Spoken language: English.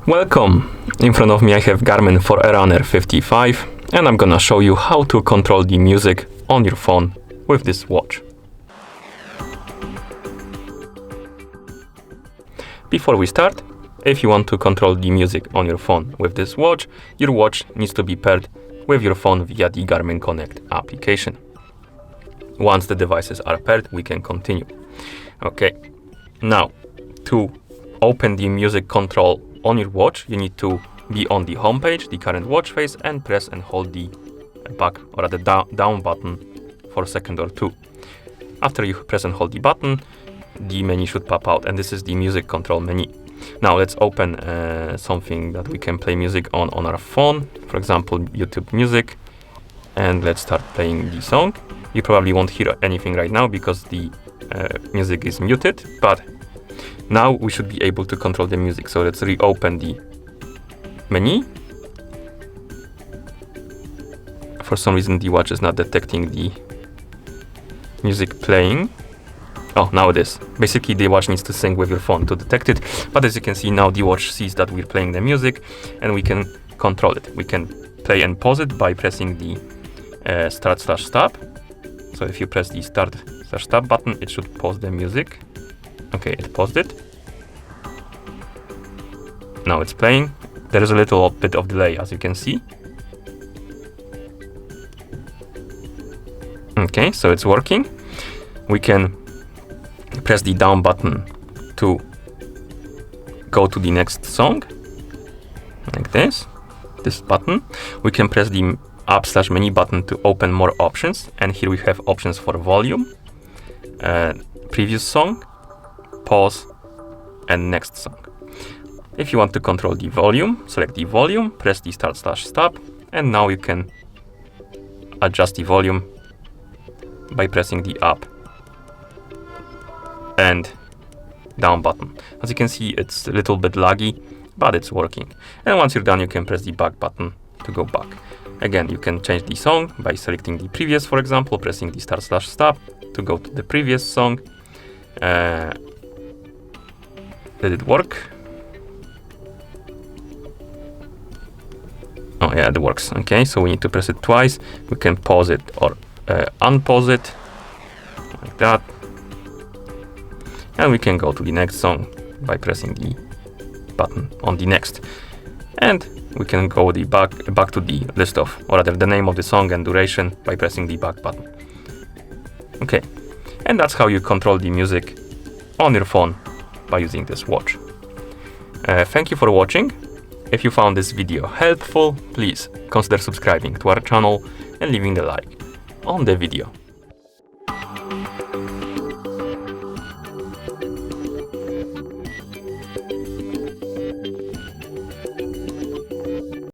Welcome! In front of me I have GARMIN Forerunner 55 and I'm gonna show you how to control the music on your phone with this watch. Before we start, if you want to control the music on your phone with this watch, your watch needs to be paired with your phone via the Garmin Connect application. Once the devices are paired, we can continue. Okay, now to open the music control on your watch, you need to be on the home page, the current watch face, and press and hold the back or rather down button for a second or two. After you press and hold the button, the menu should pop out, and this is the music control menu. Now let's open something that we can play music on our phone, for example YouTube Music, and let's start playing the song. You probably won't hear anything right now because the music is muted, but now we should be able to control the music. So let's reopen the menu. For some reason the watch is not detecting the music playing. Oh, now it is. Basically the watch needs to sync with your phone to detect it, but as you can see now the watch sees that we're playing the music and we can control it. We can play and pause it by pressing the start/stop. So if you press the start/stop button, it should pause the music. Okay, it paused it. Now it's playing. There is a little bit of delay, as you can see. Okay, so it's working. We can press the down button to go to the next song, like this button. We can press the up/menu button to open more options, and here we have options for volume, previous song, pause, and next song. If you want to control the volume, select the volume, press the start/stop, and now you can adjust the volume by pressing the up and down button. As you can see, it's a little bit laggy, but it's working. And once you're done, you can press the back button to go back. Again, you can change the song by selecting the previous, for example, pressing the start/stop to go to the previous song. Did it work? Oh yeah, it works. Okay, so we need to press it twice. We can pause it or unpause it, like that. And we can go to the next song by pressing the button on the next. And we can go back to the list of, or rather the name of the song and duration by pressing the back button. Okay, and that's how you control the music on your phone by using this watch. Thank you for watching. If you found this video helpful, please consider subscribing to our channel and leaving a like on the video.